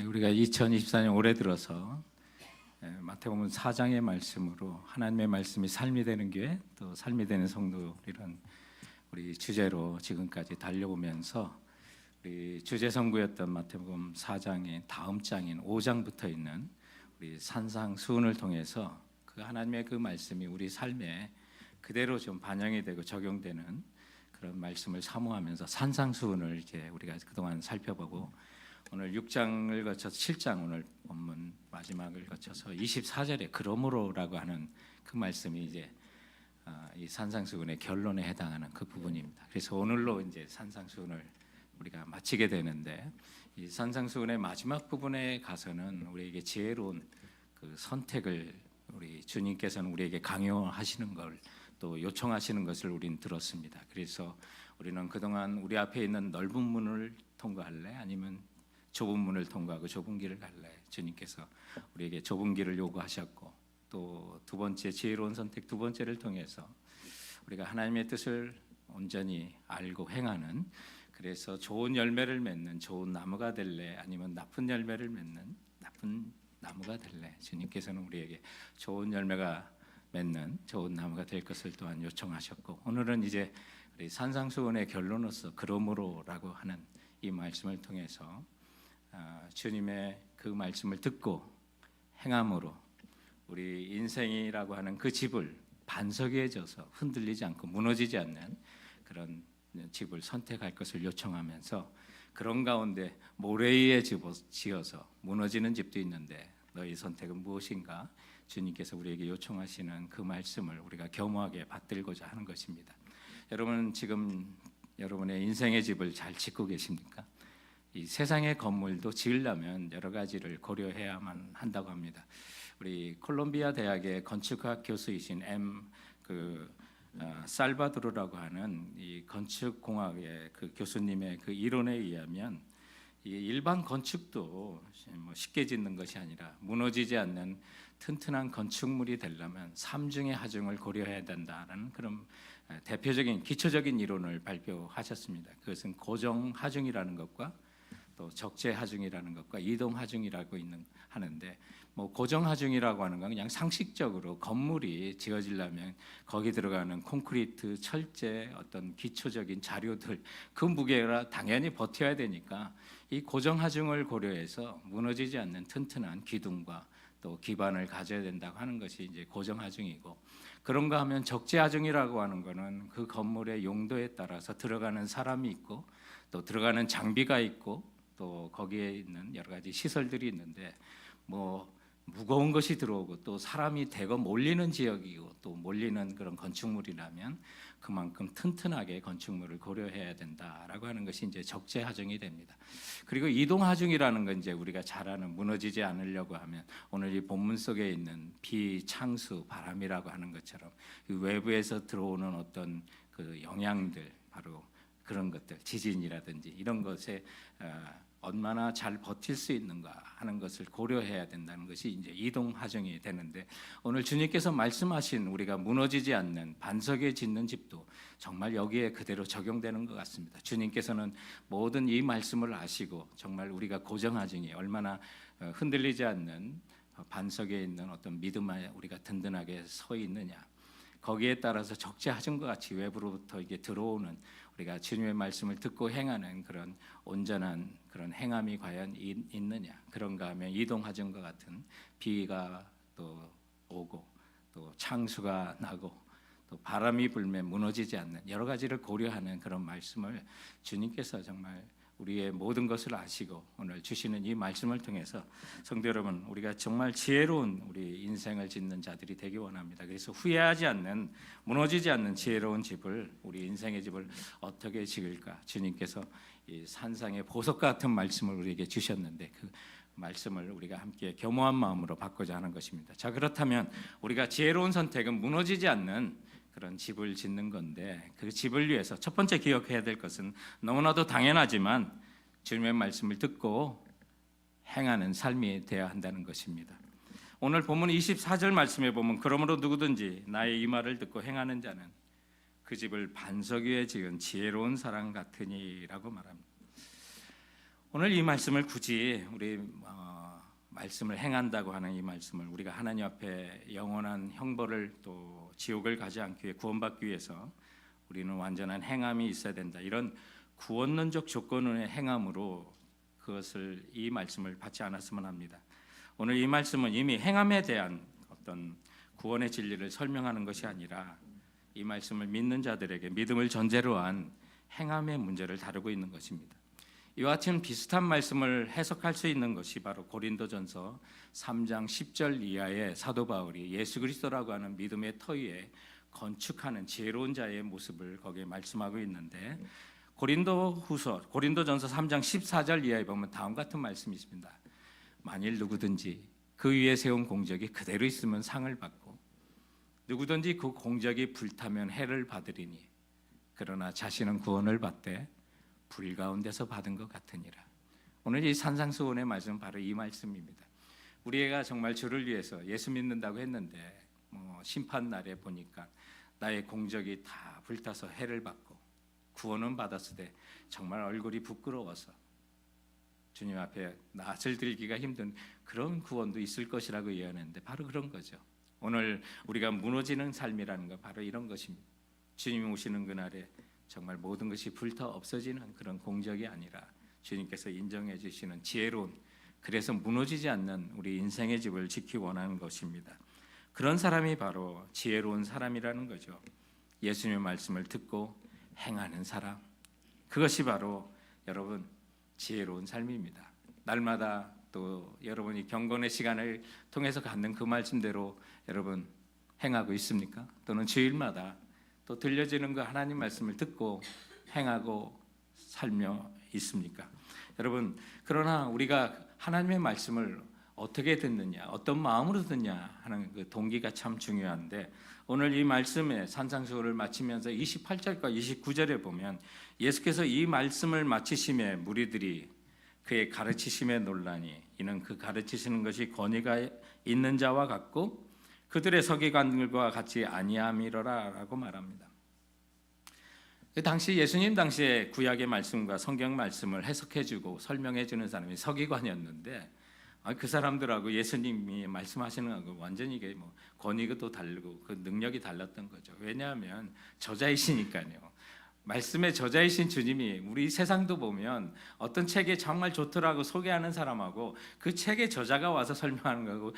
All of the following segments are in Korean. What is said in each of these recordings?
우리가 2024년 올해 들어서 마태복음 4장의 말씀으로 하나님의 말씀이 삶이 되는 교회, 또 삶이 되는 성도, 이런 우리 주제로 지금까지 달려오면서 우리 주제 선구였던 마태복음 4장의 다음 장인 5장부터 있는 우리 산상수훈을 통해서 그 하나님의 그 말씀이 우리 삶에 그대로 좀 반영이 되고 적용되는 그런 말씀을 사모하면서 산상수훈을 이제 우리가 그동안 살펴보고, 오늘 6장을 거쳐서 7장, 오늘 본문 마지막을 거쳐서 24절에 그러므로라고 하는 그 말씀이 이제 이 산상수훈의 결론에 해당하는 그 부분입니다. 그래서 오늘로 이제 산상수훈을 우리가 마치게 되는데, 이 산상수훈의 마지막 부분에 가서는 우리에게 지혜로운 그 선택을 우리 주님께서는 우리에게 강요하시는 걸, 또 요청하시는 것을 우리는 들었습니다. 그래서 우리는 그동안 우리 앞에 있는 넓은 문을 통과할래, 아니면 좁은 문을 통과하고 좁은 길을 갈래, 주님께서 우리에게 좁은 길을 요구하셨고, 또 두 번째 지혜로운 선택 두 번째를 통해서 우리가 하나님의 뜻을 온전히 알고 행하는, 그래서 좋은 열매를 맺는 좋은 나무가 될래, 아니면 나쁜 열매를 맺는 나쁜 나무가 될래, 주님께서는 우리에게 좋은 열매가 맺는 좋은 나무가 될 것을 또한 요청하셨고, 오늘은 이제 우리 산상수훈의 결론으로서 그러므로라고 하는 이 말씀을 통해서 주님의 그 말씀을 듣고 행함으로 우리 인생이라고 하는 그 집을 반석 위에 져서 흔들리지 않고 무너지지 않는 그런 집을 선택할 것을 요청하면서, 그런 가운데 모래 위에 지어서 무너지는 집도 있는데 너희 선택은 무엇인가, 주님께서 우리에게 요청하시는 그 말씀을 우리가 겸허하게 받들고자 하는 것입니다. 여러분, 지금 여러분의 인생의 집을 잘 짓고 계십니까? 이 세상의 건물도 지으려면 여러 가지를 고려해야만 한다고 합니다. 우리 콜롬비아 대학의 건축학 교수이신 살바도르라고 하는 이 건축공학의 그 교수님의 그 이론에 의하면, 이 일반 건축도 쉽게 짓는 것이 아니라 무너지지 않는 튼튼한 건축물이 되려면 삼중의 하중을 고려해야 된다라는 그런 대표적인 기초적인 이론을 발표하셨습니다. 그것은 고정하중이라는 것과 또 적재하중이라는 것과 이동하중이라고 하는데, 고정하중이라고 하는 건 그냥 상식적으로 건물이 지어지려면 거기 들어가는 콘크리트, 철제, 어떤 기초적인 자료들, 그 무게가 당연히 버텨야 되니까 이 고정하중을 고려해서 무너지지 않는 튼튼한 기둥과 또 기반을 가져야 된다고 하는 것이 이제 고정하중이고, 그런가 하면 적재하중이라고 하는 것은 그 건물의 용도에 따라서 들어가는 사람이 있고, 또 들어가는 장비가 있고, 또 거기에 있는 여러 가지 시설들이 있는데, 무거운 것이 들어오고 또 사람이 대거 몰리는 지역이고 또 몰리는 그런 건축물이라면 그만큼 튼튼하게 건축물을 고려해야 된다라고 하는 것이 이제 적재하중이 됩니다. 그리고 이동하중이라는 건 이제 우리가 잘 아는, 무너지지 않으려고 하면 오늘 이 본문 속에 있는 비, 창수, 바람이라고 하는 것처럼 외부에서 들어오는 어떤 그 영향들, 바로 그런 것들, 지진이라든지 이런 것에 얼마나 잘 버틸 수 있는가 하는 것을 고려해야 된다는 것이 이제 이동하중이 되는데, 오늘 주님께서 말씀하신 우리가 무너지지 않는 반석에 짓는 집도 정말 여기에 그대로 적용되는 것 같습니다. 주님께서는 모든 이 말씀을 아시고, 정말 우리가 고정하중이 얼마나 흔들리지 않는 반석에 있는 어떤 믿음에 우리가 든든하게 서 있느냐, 거기에 따라서 적재하중과 같이 외부로부터 이게 들어오는, 우리가 주님의 말씀을 듣고 행하는 그런 온전한 그런 행함이 과연 있느냐, 그런가 하면 이동하중과 같은 비가 또 오고 또 창수가 나고 또 바람이 불면 무너지지 않는 여러 가지를 고려하는 그런 말씀을 주님께서 정말 우리의 모든 것을 아시고 오늘 주시는 이 말씀을 통해서, 성도 여러분, 우리가 정말 지혜로운 우리 인생을 짓는 자들이 되기 원합니다. 그래서 후회하지 않는, 무너지지 않는 지혜로운 집을, 우리 인생의 집을 어떻게 지을까, 주님께서 이 산상의 보석 같은 말씀을 우리에게 주셨는데, 그 말씀을 우리가 함께 겸허한 마음으로 받고자 하는 것입니다. 자, 그렇다면 우리가 지혜로운 선택은 무너지지 않는 그런 집을 짓는 건데, 그 집을 위해서 첫 번째 기억해야 될 것은 너무나도 당연하지만 주님의 말씀을 듣고 행하는 삶이 되어야 한다는 것입니다. 오늘 본문 24절 말씀에 보면, 그러므로 누구든지 나의 이 말을 듣고 행하는 자는 그 집을 반석 위에 지은 지혜로운 사람 같으니라고 말합니다. 오늘 이 말씀을 굳이 우리 말씀을 행한다고 하는 이 말씀을 우리가 하나님 앞에 영원한 형벌을 또 지옥을 가지 않기 위해 구원받기 위해서 우리는 완전한 행함이 있어야 된다. 이런 구원론적 조건의 행함으로 그것을 이 말씀을 받지 않았으면 합니다. 오늘 이 말씀은 이미 행함에 대한 어떤 구원의 진리를 설명하는 것이 아니라 이 말씀을 믿는 자들에게 믿음을 전제로 한 행함의 문제를 다루고 있는 것입니다. 이와 같은 비슷한 말씀을 해석할 수 있는 것이 바로 고린도전서 3장 10절 이하의 사도 바울이 예수 그리스도라고 하는 믿음의 터 위에 건축하는 지혜로운 자의 모습을 거기에 말씀하고 있는데 고린도전서 3장 14절 이하에 보면 다음 같은 말씀이 있습니다. 만일 누구든지 그 위에 세운 공적이 그대로 있으면 상을 받고 누구든지 그 공적이 불타면 해를 받으리니 그러나 자신은 구원을 받되 불 가운데서 받은 것 같으니라. 오늘 이 산상수훈의 말씀은 바로 이 말씀입니다. 우리 애가 정말 주를 위해서 예수 믿는다고 했는데 심판 날에 보니까 나의 공적이 다 불타서 해를 받고 구원은 받았을 때 정말 얼굴이 부끄러워서 주님 앞에 낯을 들기가 힘든 그런 구원도 있을 것이라고 예언했는데 바로 그런 거죠. 오늘 우리가 무너지는 삶이라는 건 바로 이런 것입니다. 주님이 오시는 그날에 정말 모든 것이 불타 없어지는 그런 공적이 아니라 주님께서 인정해 주시는 지혜로운, 그래서 무너지지 않는 우리 인생의 집을 지키기 원하는 것입니다. 그런 사람이 바로 지혜로운 사람이라는 거죠. 예수님의 말씀을 듣고 행하는 사람, 그것이 바로 여러분 지혜로운 삶입니다. 날마다 또 여러분이 경건의 시간을 통해서 갖는 그 말씀대로 여러분 행하고 있습니까? 또는 주일마다 또 들려지는 그 하나님 말씀을 듣고 행하고 살며 있습니까? 여러분, 그러나 우리가 하나님의 말씀을 어떻게 듣느냐, 어떤 마음으로 듣느냐 하는 그 동기가 참 중요한데 오늘 이 말씀의 산상수훈을 마치면서 28절과 29절에 보면 예수께서 이 말씀을 마치심에 무리들이 그의 가르치심에 놀라니 이는 그 가르치시는 것이 권위가 있는 자와 같고 그들의 서기관들과 같이 아니함이로라라고 말합니다. 당시 예수님 당시에 구약의 말씀과 성경 말씀을 해석해주고 설명해주는 사람이 서기관이었는데 그 사람들하고 예수님이 말씀하시는 거하고 완전히 이게 권위가 또 다르고 그 능력이 달랐던 거죠. 왜냐하면 저자이시니까요. 말씀의 저자이신 주님이 우리 세상도 보면 어떤 책이 정말 좋더라고 소개하는 사람하고 그 책의 저자가 와서 설명하는 거하고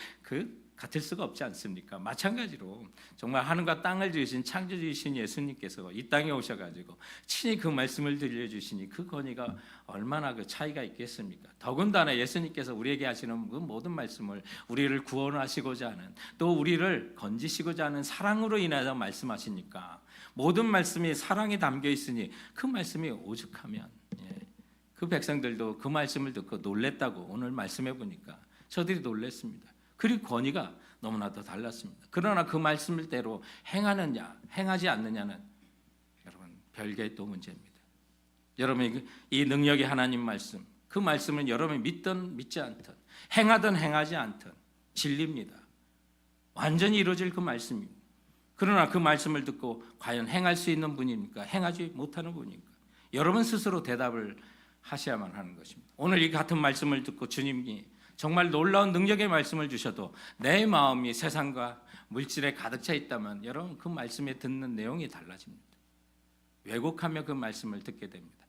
같을 수가 없지 않습니까? 마찬가지로 정말 하늘과 땅을 지으신 창조주이신 예수님께서 이 땅에 오셔가지고 친히 그 말씀을 들려주시니 그 권위가 얼마나 그 차이가 있겠습니까? 더군다나 예수님께서 우리에게 하시는 그 모든 말씀을 우리를 구원하시고자 하는 또 우리를 건지시고자 하는 사랑으로 인하여 말씀하시니까 모든 말씀이 사랑이 담겨 있으니 그 말씀이 오죽하면 그 백성들도 그 말씀을 듣고 놀랬다고 오늘 말씀해 보니까 저들이 놀랬습니다. 그리고 권위가 너무나도 달랐습니다. 그러나 그 말씀대로 행하느냐 행하지 않느냐는 여러분 별개의 또 문제입니다. 여러분이 이 능력이 하나님 말씀, 그 말씀은 여러분이 믿든 믿지 않든 행하든 행하지 않든 진리입니다. 완전히 이루어질 그 말씀입니다. 그러나 그 말씀을 듣고 과연 행할 수 있는 분입니까? 행하지 못하는 분입니까? 여러분 스스로 대답을 하셔야만 하는 것입니다. 오늘 이 같은 말씀을 듣고 주님이 정말 놀라운 능력의 말씀을 주셔도 내 마음이 세상과 물질에 가득 차 있다면 여러분 그 말씀에 듣는 내용이 달라집니다. 왜곡하며 그 말씀을 듣게 됩니다.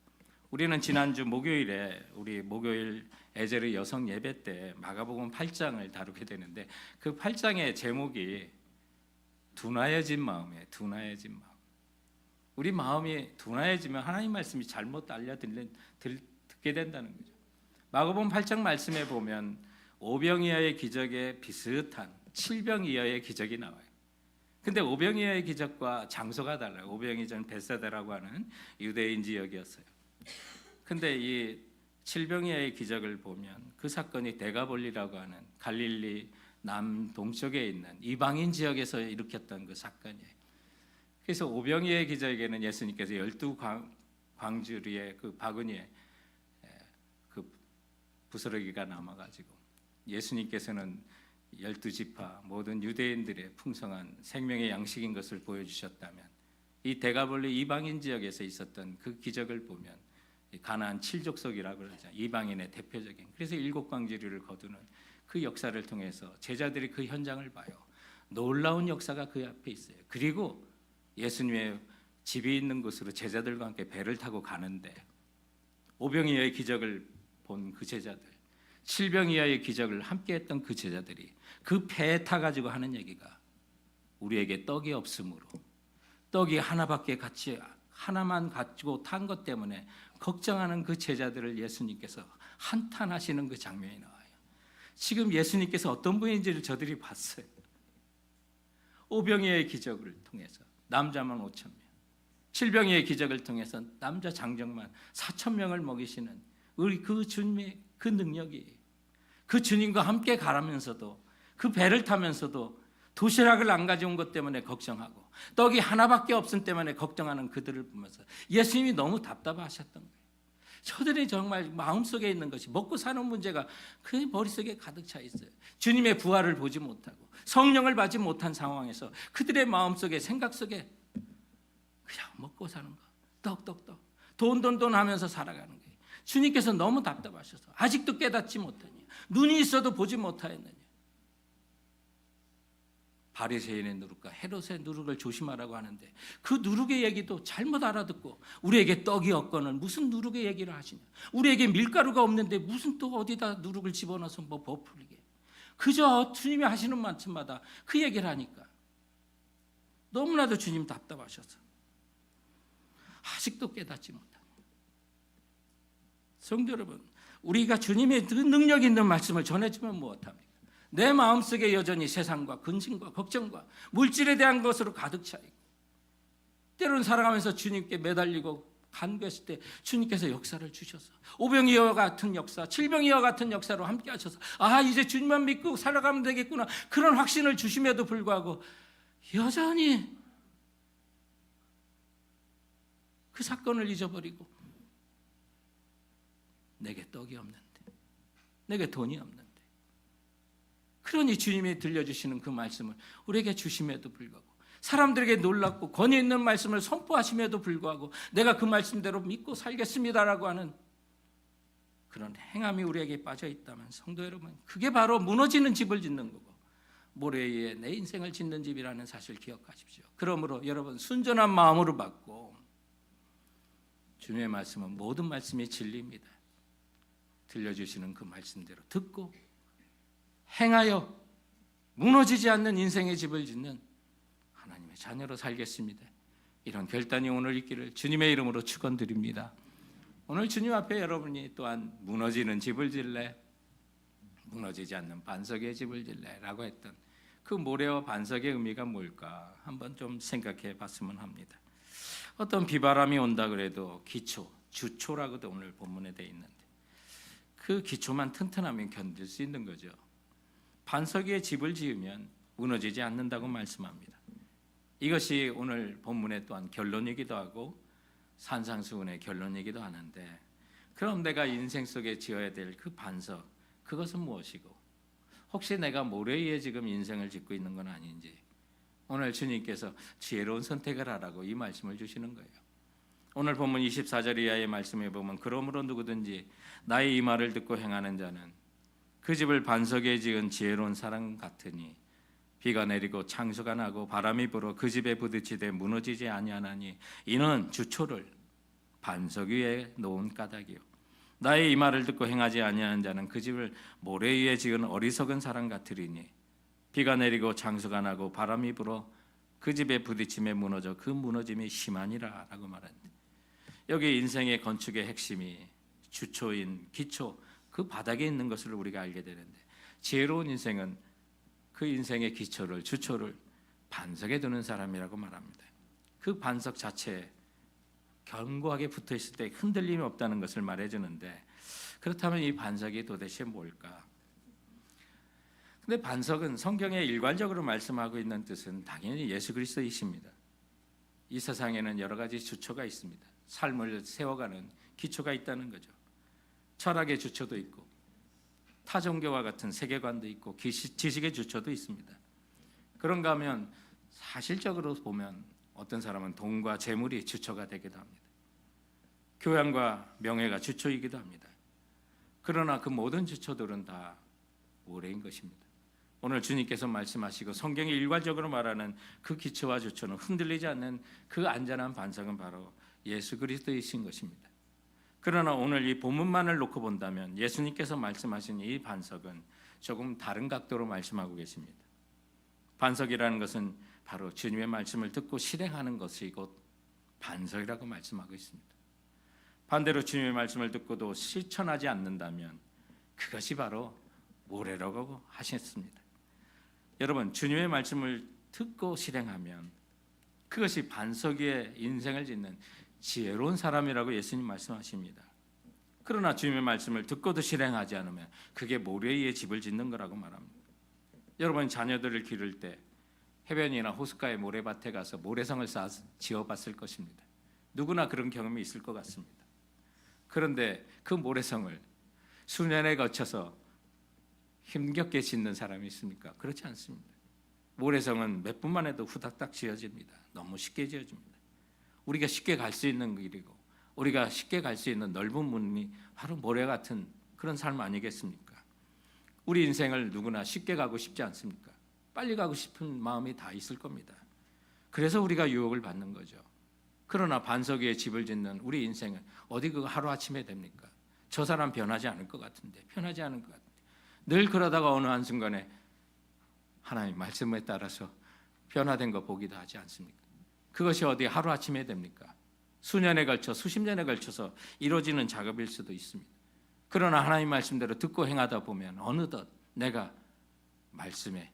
우리는 지난주 목요일에 우리 목요일 에제르 여성 예배 때 마가복음 8장을 다루게 되는데 그 8장의 제목이 둔하여진 마음이에요. 둔하여진 마음. 우리 마음이 둔하여지면 하나님 말씀이 잘못 듣게 된다는 거죠. 마가복음 8장 말씀에 보면 5병 이하의 기적에 비슷한 7병 이하의 기적이 나와요. 근데 5병 이하의 기적과 장소가 달라요. 5병이 전 베세다라고 하는 유대인 지역이었어요. 근데 이 7병 이하의 기적을 보면 그 사건이 데가볼리라고 하는 갈릴리 남동쪽에 있는 이방인 지역에서 일으켰던 그 사건이에요. 그래서 5병 이하의 기적에는 예수님께서 12광주리의 그 바구니에 부스러기가 남아가지고 예수님께서는 12지파 모든 유대인들의 풍성한 생명의 양식인 것을 보여주셨다면 이 데가볼리 이방인 지역에서 있었던 그 기적을 보면 가나안 7족속이라고 그러죠. 이방인의 대표적인. 그래서 7광주리를 거두는 그 역사를 통해서 제자들이 그 현장을 봐요. 놀라운 역사가 그 앞에 있어요. 그리고 예수님의 집이 있는 곳으로 제자들과 함께 배를 타고 가는데 오병이어의 기적을 본 그 제자들, 칠병이어의 기적을 함께했던 그 제자들이 그 배에 타가지고 하는 얘기가 우리에게 떡이 없으므로 떡이 하나밖에 같이 하나만 가지고 탄 것 때문에 걱정하는 그 제자들을 예수님께서 한탄하시는 그 장면이 나와요. 지금 예수님께서 어떤 분인지를 저들이 봤어요. 오병이어의 기적을 통해서 남자만 5,000명, 칠병이어의 기적을 통해서 남자 장정만 4,000명을 먹이시는 우리 그 주님의 그 능력이, 그 주님과 함께 가라면서도 그 배를 타면서도 도시락을 안 가져온 것 때문에 걱정하고 떡이 하나밖에 없음 때문에 걱정하는 그들을 보면서 예수님이 너무 답답하셨던 거예요. 저들이 정말 마음속에 있는 것이 먹고 사는 문제가 그 머릿속에 가득 차 있어요. 주님의 부활을 보지 못하고 성령을 받지 못한 상황에서 그들의 마음속에 생각 속에 그냥 먹고 사는 거, 떡 돈 하면서 살아가는 거예요. 주님께서 너무 답답하셔서 아직도 깨닫지 못하니, 눈이 있어도 보지 못하였느냐. 바리새인의 누룩과 헤롯의 누룩을 조심하라고 하는데 그 누룩의 얘기도 잘못 알아듣고 우리에게 떡이 없거늘 무슨 누룩의 얘기를 하시냐, 우리에게 밀가루가 없는데 무슨 또 어디다 누룩을 집어넣어서 뭐 버풀리게, 그저 주님이 하시는 말씀마다 그 얘기를 하니까 너무나도 주님 답답하셔서 아직도 깨닫지 못합니다. 성도 여러분, 우리가 주님의 그 능력 있는 말씀을 전해주면 무엇합니까? 내 마음속에 여전히 세상과 근심과 걱정과 물질에 대한 것으로 가득 차 있고 때로는 살아가면서 주님께 매달리고 간구했을 때 주님께서 역사를 주셔서 오병이어 같은 역사, 칠병이어 같은 역사로 함께 하셔서 이제 주님만 믿고 살아가면 되겠구나, 그런 확신을 주심에도 불구하고 여전히 그 사건을 잊어버리고 내게 떡이 없는데, 내게 돈이 없는데, 그러니 주님이 들려주시는 그 말씀을 우리에게 주심에도 불구하고 사람들에게 놀랍고 권위 있는 말씀을 선포하심에도 불구하고 내가 그 말씀대로 믿고 살겠습니다라고 하는 그런 행함이 우리에게 빠져 있다면 성도 여러분, 그게 바로 무너지는 집을 짓는 거고 모래 위에 내 인생을 짓는 집이라는 사실을 기억하십시오. 그러므로 여러분, 순전한 마음으로 받고 주님의 말씀은 모든 말씀이 진리입니다. 들려주시는 그 말씀대로 듣고 행하여 무너지지 않는 인생의 집을 짓는 하나님의 자녀로 살겠습니다. 이런 결단이 오늘 있기를 주님의 이름으로 축원드립니다. 오늘 주님 앞에 여러분이 또한 무너지는 집을 질래, 무너지지 않는 반석의 집을 질래 라고 했던 그 모래와 반석의 의미가 뭘까 한번 좀 생각해 봤으면 합니다. 어떤 비바람이 온다 그래도 기초, 주초라고도 오늘 본문에 되어 있는데 그 기초만 튼튼하면 견딜 수 있는 거죠. 반석 위에 집을 지으면 무너지지 않는다고 말씀합니다. 이것이 오늘 본문의 또한 결론이기도 하고 산상수훈의 결론이기도 하는데, 그럼 내가 인생 속에 지어야 될 그 반석, 그것은 무엇이고 혹시 내가 모래 위에 지금 인생을 짓고 있는 건 아닌지 오늘 주님께서 지혜로운 선택을 하라고 이 말씀을 주시는 거예요. 오늘 본문 24절 이하의 말씀에 보면 그러므로 누구든지 나의 이 말을 듣고 행하는 자는 그 집을 반석에 지은 지혜로운 사람 같으니 비가 내리고 창수가 나고 바람이 불어 그 집에 부딪히되 무너지지 아니하나니 이는 주초를 반석 위에 놓은 까닭이요 나의 이 말을 듣고 행하지 아니하는 자는 그 집을 모래 위에 지은 어리석은 사람 같으리니 비가 내리고 창수가 나고 바람이 불어 그 집에 부딪힘에 무너져 그 무너짐이 심하니라 라고 말합니다. 여기 인생의 건축의 핵심이 주초인 기초, 그 바닥에 있는 것을 우리가 알게 되는데, 지혜로운 인생은 그 인생의 기초를, 주초를 반석에 두는 사람이라고 말합니다. 그 반석 자체에 견고하게 붙어 있을 때 흔들림이 없다는 것을 말해주는데, 그렇다면 이 반석이 도대체 뭘까? 근데 반석은 성경에 일관적으로 말씀하고 있는 뜻은 당연히 예수 그리스도이십니다. 이 세상에는 여러 가지 주초가 있습니다. 삶을 세워가는 기초가 있다는 거죠. 철학의 주초도 있고 타종교와 같은 세계관도 있고 지식의 주초도 있습니다. 그런가 하면 사실적으로 보면 어떤 사람은 돈과 재물이 주초가 되기도 합니다. 교양과 명예가 주초이기도 합니다. 그러나 그 모든 주초들은 다 모래인 것입니다. 오늘 주님께서 말씀하시고 성경이 일괄적으로 말하는 그 기초와 주초는 흔들리지 않는 그 안전한 반석은 바로 예수 그리스도이신 것입니다. 그러나 오늘 이 본문만을 놓고 본다면 예수님께서 말씀하신 이 반석은 조금 다른 각도로 말씀하고 계십니다. 반석이라는 것은 바로 주님의 말씀을 듣고 실행하는 것이 곧 반석이라고 말씀하고 있습니다. 반대로 주님의 말씀을 듣고도 실천하지 않는다면 그것이 바로 모래라고 하셨습니다. 여러분, 주님의 말씀을 듣고 실행하면 그것이 반석 위에 인생을 짓는 지혜로운 사람이라고 예수님 말씀하십니다. 그러나 주님의 말씀을 듣고도 실행하지 않으면 그게 모래 위에 집을 짓는 거라고 말합니다. 여러분, 자녀들을 기를 때 해변이나 호숫가의 모래밭에 가서 모래성을 지어봤을 것입니다. 누구나 그런 경험이 있을 것 같습니다. 그런데 그 모래성을 수년에 거쳐서 힘겹게 짓는 사람이 있습니까? 그렇지 않습니다. 모래성은 몇 분만 해도 후닥닥 지어집니다. 너무 쉽게 지어집니다. 우리가 쉽게 갈 수 있는 길이고 우리가 쉽게 갈 수 있는 넓은 문이 바로 모래 같은 그런 삶 아니겠습니까? 우리 인생을 누구나 쉽게 가고 싶지 않습니까? 빨리 가고 싶은 마음이 다 있을 겁니다. 그래서 우리가 유혹을 받는 거죠. 그러나 반석 위에 집을 짓는 우리 인생은 어디 그거 하루아침에 됩니까? 저 사람 변하지 않을 것 같은데, 변하지 않을 것 같은데 늘 그러다가 어느 한순간에 하나님 말씀에 따라서 변화된 거 보기도 하지 않습니까? 그것이 어디 하루아침에 됩니까? 수년에 걸쳐 수십 년에 걸쳐서 이루어지는 작업일 수도 있습니다. 그러나 하나님 말씀대로 듣고 행하다 보면 어느덧 내가 말씀에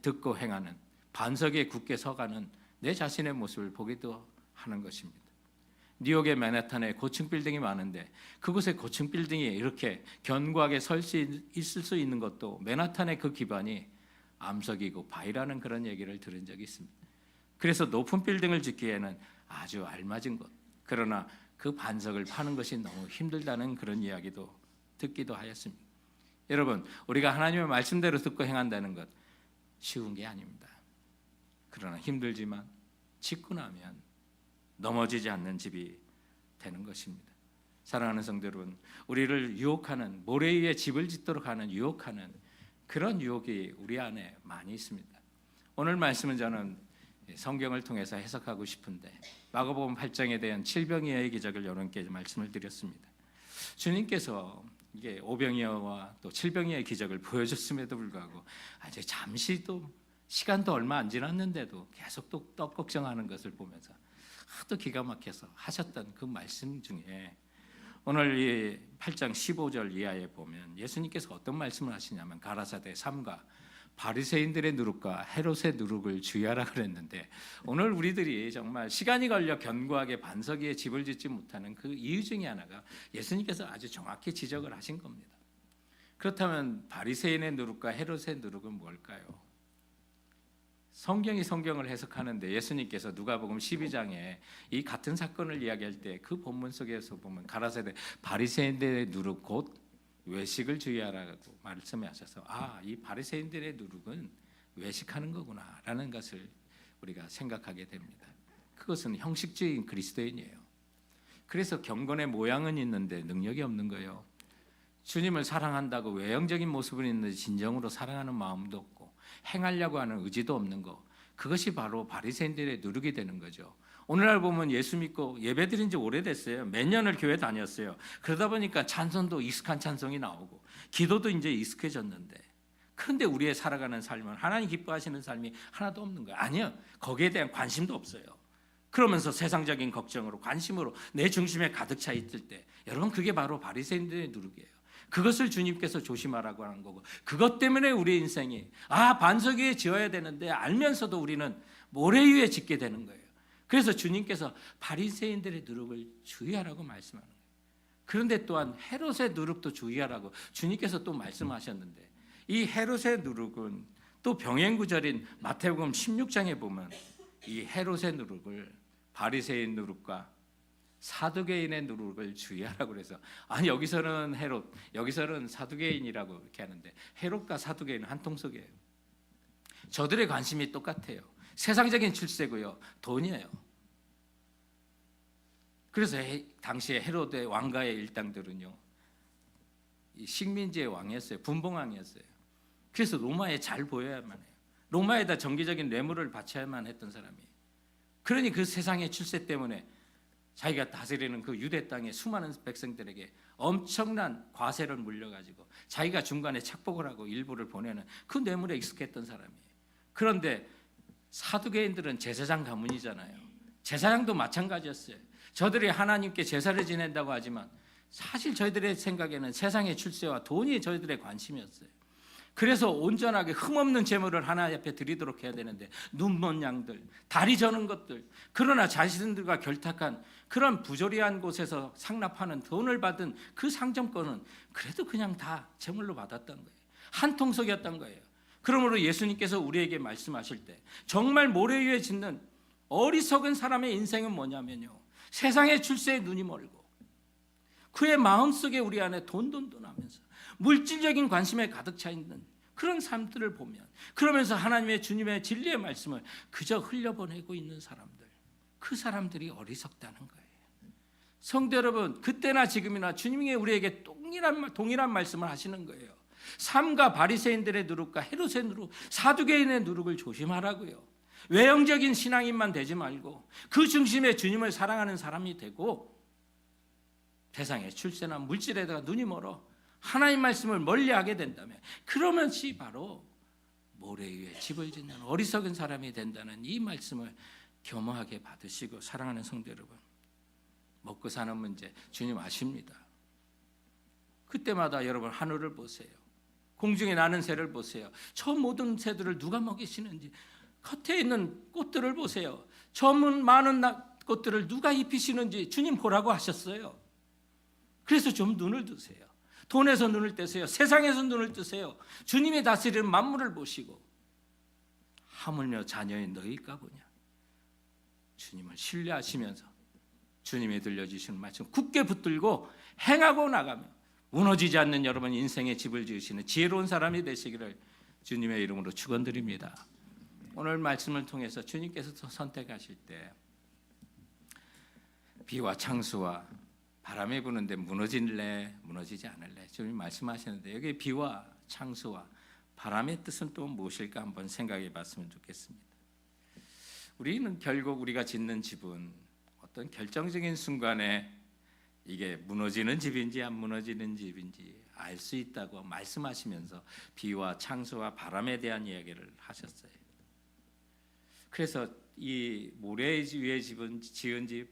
듣고 행하는 반석에 굳게 서가는 내 자신의 모습을 보기도 하는 것입니다. 뉴욕의 맨해튼에 고층 빌딩이 많은데 그곳에 고층 빌딩이 이렇게 견고하게 설 수 있을 수 있는 것도 맨하탄의 그 기반이 암석이고 바위라는 그런 얘기를 들은 적이 있습니다. 그래서 높은 빌딩을 짓기에는 아주 알맞은 것, 그러나 그 반석을 파는 것이 너무 힘들다는 그런 이야기도 듣기도 하였습니다. 여러분, 우리가 하나님의 말씀대로 듣고 행한다는 것 쉬운 게 아닙니다. 그러나 힘들지만 짓고 나면 넘어지지 않는 집이 되는 것입니다. 사랑하는 성도 여러분, 우리를 유혹하는 모래 위에 집을 짓도록 하는 유혹하는 그런 유혹이 우리 안에 많이 있습니다. 오늘 말씀은 저는 성경을 통해서 해석하고 싶은데 마가복음 8장에 대한 칠병이어의 기적을 여러분께 말씀을 드렸습니다. 주님께서 이게 오병이어와 또 칠병이어의 기적을 보여줬음에도 불구하고 아주 잠시 또 시간도 얼마 안 지났는데도 계속 또 떡 걱정하는 것을 보면서 하도 기가 막혀서 하셨던 그 말씀 중에 오늘 이 8장 15절 이하에 보면 예수님께서 어떤 말씀을 하시냐면 가라사대 3가 바리새인들의 누룩과 헤롯의 누룩을 주의하라 그랬는데 오늘 우리들이 정말 시간이 걸려 견고하게 반석 위에 집을 짓지 못하는 그 이유 중에 하나가 예수님께서 아주 정확히 지적을 하신 겁니다. 그렇다면 바리새인의 누룩과 헤롯의 누룩은 뭘까요? 성경이 성경을 해석하는데 예수님께서 누가복음 12장에 이 같은 사건을 이야기할 때 그 본문 속에서 보면 가라사대 바리새인들의 누룩 곧 외식을 주의하라고 말씀하셔서 이 바리새인들의 누룩은 외식하는 거구나라는 것을 우리가 생각하게 됩니다. 그것은 형식주의인 그리스도인이에요. 그래서 경건의 모양은 있는데 능력이 없는 거예요. 주님을 사랑한다고 외형적인 모습은 있는데 진정으로 사랑하는 마음도 없고 행하려고 하는 의지도 없는 거, 그것이 바로 바리새인들의 누룩이 되는 거죠. 오늘날 보면 예수 믿고 예배드린 지 오래됐어요. 몇 년을 교회 다녔어요. 그러다 보니까 찬송도 익숙한 찬송이 나오고 기도도 이제 익숙해졌는데 그런데 우리의 살아가는 삶은 하나님 기뻐하시는 삶이 하나도 없는 거예요. 아니요, 거기에 대한 관심도 없어요. 그러면서 세상적인 걱정으로 관심으로 내 중심에 가득 차 있을 때 여러분 그게 바로 바리새인들의 누룩이에요. 그것을 주님께서 조심하라고 하는 거고 그것 때문에 우리 인생이 반석 위에 지어야 되는데 알면서도 우리는 모래 위에 짓게 되는 거예요. 그래서 주님께서 바리새인들의 누룩을 주의하라고 말씀하는 거예요. 그런데 또한 헤롯의 누룩도 주의하라고 주님께서 또 말씀하셨는데 이 헤롯의 누룩은 또 병행구절인 마태복음 16장에 보면 이 헤롯의 누룩을 바리새인 누룩과 사두개인의 누룩을 주의하라고 그래서 여기서는 헤롯, 여기서는 사두개인이라고 이렇게 하는데 헤롯과 사두개인은 한 통속이에요. 저들의 관심이 똑같아요. 세상적인 출세고요, 돈이에요. 그래서 당시에 헤로데 왕가의 일당들은요, 이 식민지의 왕이었어요. 분봉왕이었어요. 그래서 로마에 잘 보여야만 해요. 로마에다 정기적인 뇌물을 바쳐야만 했던 사람이에요. 그러니 그 세상의 출세 때문에 자기가 다스리는 그 유대 땅의 수많은 백성들에게 엄청난 과세를 물려가지고 자기가 중간에 착복을 하고 일부를 보내는 그 뇌물에 익숙했던 사람이에요. 그런데 사두개인들은 제사장 가문이잖아요. 제사장도 마찬가지였어요. 저들이 하나님께 제사를 지낸다고 하지만 사실 저희들의 생각에는 세상의 출세와 돈이 저희들의 관심이었어요. 그래서 온전하게 흠없는 제물을 하나님 앞에 드리도록 해야 되는데 눈먼 양들, 다리 저는 것들, 그러나 자신들과 결탁한 그런 부조리한 곳에서 상납하는 돈을 받은 그 상점권은 그래도 그냥 다 제물로 받았던 거예요. 한 통속이었던 거예요. 그러므로 예수님께서 우리에게 말씀하실 때 정말 모래 위에 짓는 어리석은 사람의 인생은 뭐냐면요, 세상의 출세에 눈이 멀고 그의 마음속에 우리 안에 돈 하면서 물질적인 관심에 가득 차 있는 그런 삶들을 보면, 그러면서 하나님의 주님의 진리의 말씀을 그저 흘려보내고 있는 사람들, 그 사람들이 어리석다는 거예요. 성도 여러분, 그때나 지금이나 주님이 우리에게 동일한 말씀을 하시는 거예요. 삼가 바리새인들의 누룩과 헤롯의 누룩, 사두개인의 누룩을 조심하라고요. 외형적인 신앙인만 되지 말고 그 중심에 주님을 사랑하는 사람이 되고, 세상의 출세나 물질에다가 눈이 멀어 하나님 말씀을 멀리하게 된다면, 그러면서 바로 모래 위에 집을 짓는 어리석은 사람이 된다는 이 말씀을 겸허하게 받으시고, 사랑하는 성도 여러분, 먹고 사는 문제 주님 아십니다. 그때마다 여러분 하늘을 보세요. 공중에 나는 새를 보세요. 저 모든 새들을 누가 먹이시는지, 겉에 있는 꽃들을 보세요. 저 많은 꽃들을 누가 입히시는지 주님 보라고 하셨어요. 그래서 좀 눈을 뜨세요. 돈에서 눈을 떼세요. 세상에서 눈을 뜨세요. 주님이 다스리는 만물을 보시고, 하물며 자녀인 너희가 보냐. 주님을 신뢰하시면서 주님이 들려주시는 말씀 굳게 붙들고 행하고 나가며 무너지지 않는 여러분 인생의 집을 지으시는 지혜로운 사람이 되시기를 주님의 이름으로 축원드립니다. 오늘 말씀을 통해서 주님께서 선택하실 때 비와 창수와 바람이 부는데 무너질래 무너지지 않을래, 주님 말씀하시는데 여기 비와 창수와 바람의 뜻은 또 무엇일까 한번 생각해 봤으면 좋겠습니다. 우리는 결국 우리가 짓는 집은 어떤 결정적인 순간에 이게 무너지는 집인지 안 무너지는 집인지 알 수 있다고 말씀하시면서 비와 창수와 바람에 대한 이야기를 하셨어요. 그래서 이 모래 위에 지은 집,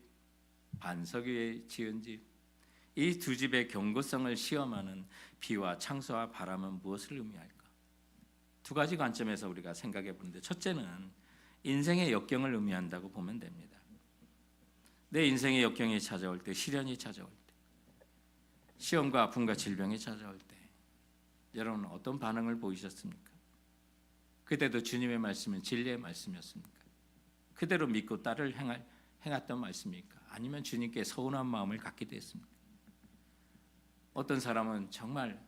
반석 위에 지은 집, 이 두 집의 견고성을 시험하는 비와 창수와 바람은 무엇을 의미할까? 두 가지 관점에서 우리가 생각해 보는데, 첫째는 인생의 역경을 의미한다고 보면 됩니다. 내 인생의 역경이 찾아올 때, 시련이 찾아올 때, 시험과 아픔과 질병이 찾아올 때 여러분 어떤 반응을 보이셨습니까? 그때도 주님의 말씀은 진리의 말씀이었습니까? 그대로 믿고 따를 행했던 말씀입니까? 아니면 주님께 서운한 마음을 갖기도 했습니까? 어떤 사람은 정말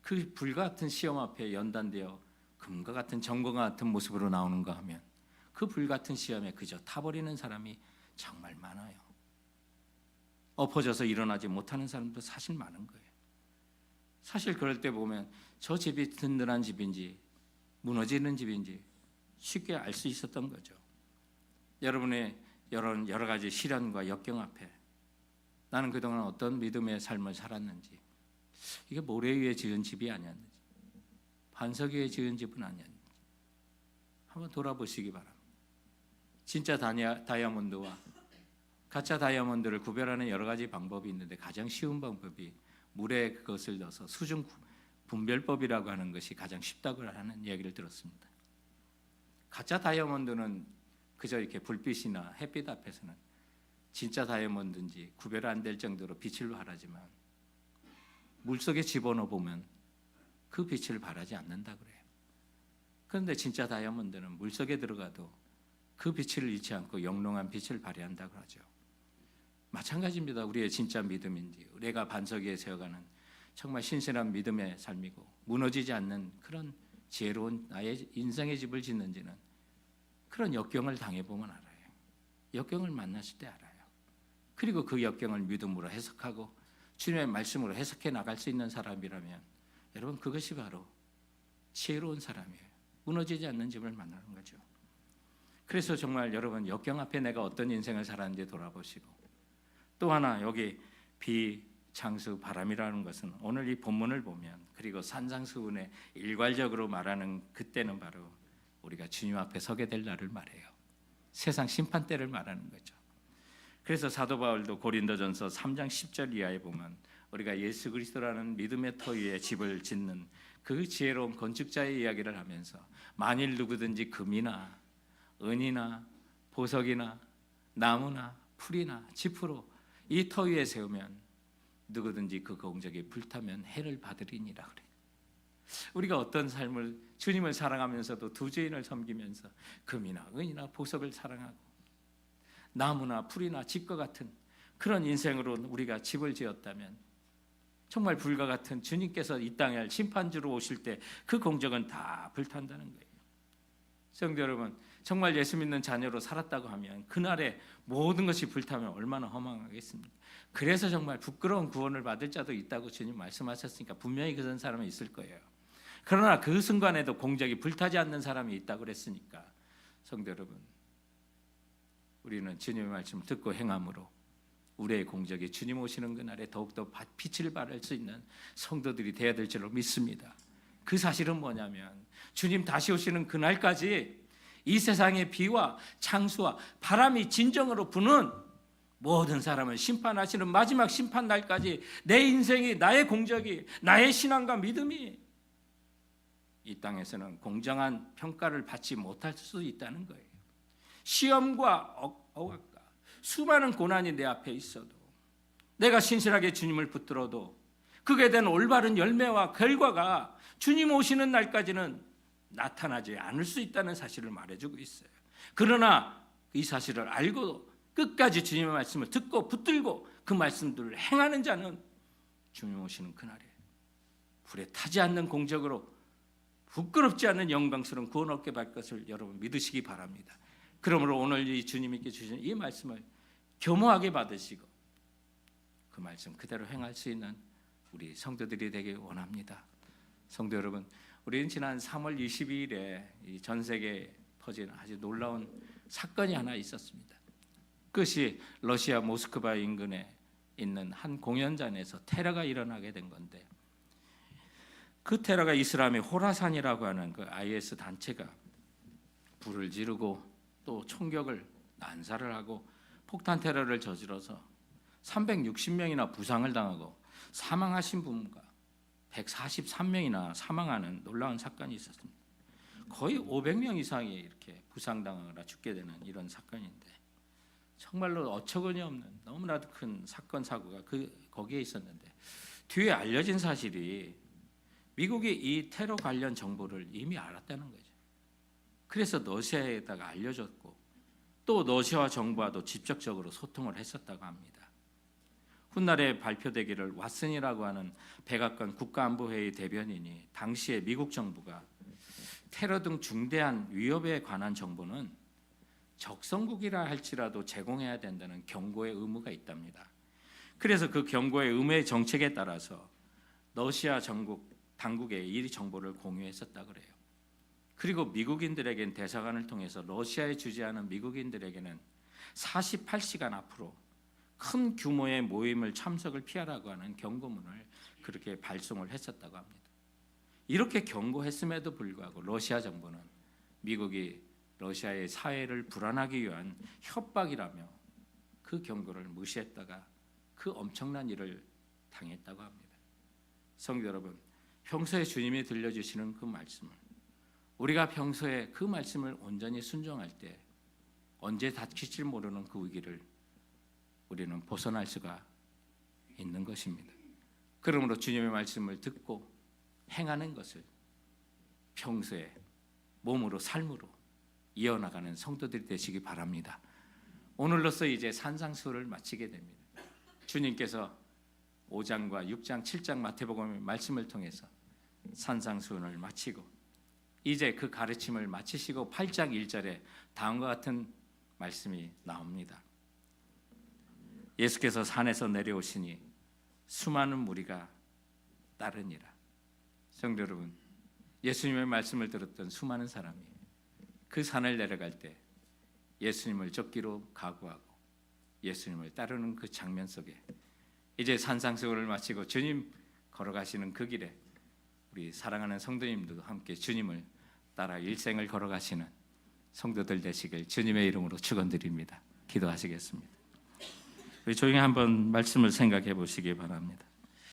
그 불같은 시험 앞에 연단되어 금과 같은 정금과 같은 모습으로 나오는가 하면 그 불같은 시험에 그저 타버리는 사람이 정말 많아요. 엎어져서 일어나지 못하는 사람도 사실 많은 거예요. 사실 그럴 때 보면 저 집이 든든한 집인지 무너지는 집인지 쉽게 알 수 있었던 거죠. 여러분의 여러 가지 시련과 역경 앞에 나는 그동안 어떤 믿음의 삶을 살았는지, 이게 모래 위에 지은 집이 아니었는지, 반석 위에 지은 집은 아니었는지 한번 돌아보시기 바랍니다. 진짜 다이아몬드와 가짜 다이아몬드를 구별하는 여러 가지 방법이 있는데 가장 쉬운 방법이 물에 그것을 넣어서 수중 분별법이라고 하는 것이 가장 쉽다고 하는 이야기를 들었습니다. 가짜 다이아몬드는 그저 이렇게 불빛이나 햇빛 앞에서는 진짜 다이아몬드인지 구별 안 될 정도로 빛을 발하지만 물속에 집어넣어 보면 그 빛을 발하지 않는다 그래요. 그런데 진짜 다이아몬드는 물속에 들어가도 그 빛을 잃지 않고 영롱한 빛을 발휘한다고 하죠. 마찬가지입니다. 우리의 진짜 믿음인지, 우리가 반석 위에 세워가는 정말 신실한 믿음의 삶이고 무너지지 않는 그런 지혜로운 나의 인생의 집을 짓는지는 그런 역경을 당해보면 알아요. 역경을 만났을 때 알아요. 그리고 그 역경을 믿음으로 해석하고 주님의 말씀으로 해석해 나갈 수 있는 사람이라면 여러분 그것이 바로 지혜로운 사람이에요. 무너지지 않는 집을 만나는 거죠. 그래서 정말 여러분 역경 앞에 내가 어떤 인생을 살았는지 돌아보시고, 또 하나 여기 비, 창수, 바람이라는 것은 오늘 이 본문을 보면, 그리고 산상수훈에 일괄적으로 말하는 그때는 바로 우리가 주님 앞에 서게 될 날을 말해요. 세상 심판 때를 말하는 거죠. 그래서 사도 바울도 고린도전서 3장 10절 이하에 보면 우리가 예수 그리스도라는 믿음의 터 위에 집을 짓는 그 지혜로운 건축자의 이야기를 하면서, 만일 누구든지 금이나 은이나 보석이나 나무나 풀이나 짚으로 이 터 위에 세우면 누구든지 그 공적이 불타면 해를 받으리니라 그래요. 우리가 어떤 삶을, 주님을 사랑하면서도 두 죄인을 섬기면서 금이나 은이나 보석을 사랑하고 나무나 풀이나 집과 같은 그런 인생으로 우리가 집을 지었다면 정말 불과 같은 주님께서 이 땅에 심판주로 오실 때 그 공적은 다 불탄다는 거예요. 성도 여러분, 정말 예수 믿는 자녀로 살았다고 하면 그날에 모든 것이 불타면 얼마나 허망하겠습니까? 그래서 정말 부끄러운 구원을 받을 자도 있다고 주님 말씀하셨으니까 분명히 그런 사람은 있을 거예요. 그러나 그 순간에도 공적이 불타지 않는 사람이 있다고 그랬으니까 성도 여러분, 우리는 주님의 말씀을 듣고 행함으로 우리의 공적이 주님 오시는 그날에 더욱더 빛을 발할 수 있는 성도들이 되어야 될 줄로 믿습니다. 그 사실은 뭐냐면 주님 다시 오시는 그날까지 이 세상의 비와 창수와 바람이 진정으로 부는 모든 사람을 심판하시는 마지막 심판 날까지 내 인생이, 나의 공적이, 나의 신앙과 믿음이 이 땅에서는 공정한 평가를 받지 못할 수 있다는 거예요. 시험과 억압과 수많은 고난이 내 앞에 있어도, 내가 신실하게 주님을 붙들어도 그게 된 올바른 열매와 결과가 주님 오시는 날까지는 나타나지 않을 수 있다는 사실을 말해주고 있어요. 그러나 이 사실을 알고 끝까지 주님의 말씀을 듣고 붙들고 그 말씀들을 행하는 자는 주님 오시는 그날에 불에 타지 않는 공적으로 부끄럽지 않은 영광스러운 구원 얻게 될 것을 여러분 믿으시기 바랍니다. 그러므로 오늘 이 주님께 주신 이 말씀을 겸허하게 받으시고 그 말씀 그대로 행할 수 있는 우리 성도들이 되길 원합니다. 성도 여러분, 우리는 지난 3월 22일에 전 세계에 퍼진 아주 놀라운 사건이 하나 있었습니다. 그것이 러시아 모스크바 인근에 있는 한 공연장에서 테러가 일어나게 된 건데, 그 테러가 이슬람의 호라산이라고 하는 그 IS 단체가 불을 지르고 또 총격을 난사를 하고 폭탄 테러를 저질러서 360명이나 부상을 당하고 사망하신 분과 143명이나 사망하는 놀라운 사건이 있었습니다. 거의 500명 이상이 이렇게 부상당하거나 죽게 되는 이런 사건인데, 정말로 어처구니 없는 너무나도 큰 사건 사고가 거기에 있었는데, 뒤에 알려진 사실이 미국이 이 테러 관련 정보를 이미 알았다는 거죠. 그래서 러시아에다가 알려줬고 또 러시아 정부와도 직접적으로 소통을 했었다고 합니다. 훗날에 발표되기를 왓슨이라고 하는 백악관 국가안보회의 대변인이 당시에 미국 정부가 테러 등 중대한 위협에 관한 정보는 적성국이라 할지라도 제공해야 된다는 경고의 의무가 있답니다. 그래서 그 경고의 의무의 정책에 따라서 러시아 당국에 이 정보를 공유했었다 그래요. 그리고 미국인들에겐 대사관을 통해서 러시아에 주재하는 미국인들에게는 48시간 앞으로 큰 규모의 모임을 참석을 피하라고 하는 경고문을 그렇게 발송을 했었다고 합니다. 이렇게 경고했음에도 불구하고 러시아 정부는 미국이 러시아의 사회를 불안하기 위한 협박이라며 그 경고를 무시했다가 그 엄청난 일을 당했다고 합니다. 성도 여러분, 평소에 주님이 들려주시는 그 말씀을, 우리가 평소에 그 말씀을 온전히 순종할 때 언제 닥칠지 모르는 그 위기를 우리는 벗어날 수가 있는 것입니다. 그러므로 주님의 말씀을 듣고 행하는 것을 평소에 몸으로 삶으로 이어나가는 성도들이 되시기 바랍니다. 오늘로써 이제 산상수를 마치게 됩니다. 주님께서 5장과 6장, 7장 마태복음의 말씀을 통해서 산상수훈을 마치고 이제 그 가르침을 마치시고 8장 1절에 다음과 같은 말씀이 나옵니다. 예수께서 산에서 내려오시니 수많은 무리가 따르니라. 성도 여러분, 예수님의 말씀을 들었던 수많은 사람이 그 산을 내려갈 때 예수님을 쫓기로 각오하고 예수님을 따르는 그 장면 속에 이제 산상수훈을 마치고 주님 걸어가시는 그 길에 우리 사랑하는 성도님들도 함께 주님을 따라 일생을 걸어가시는 성도들 되시길 주님의 이름으로 축원드립니다. 기도하시겠습니다. 우리 조용히 한번 말씀을 생각해 보시기 바랍니다.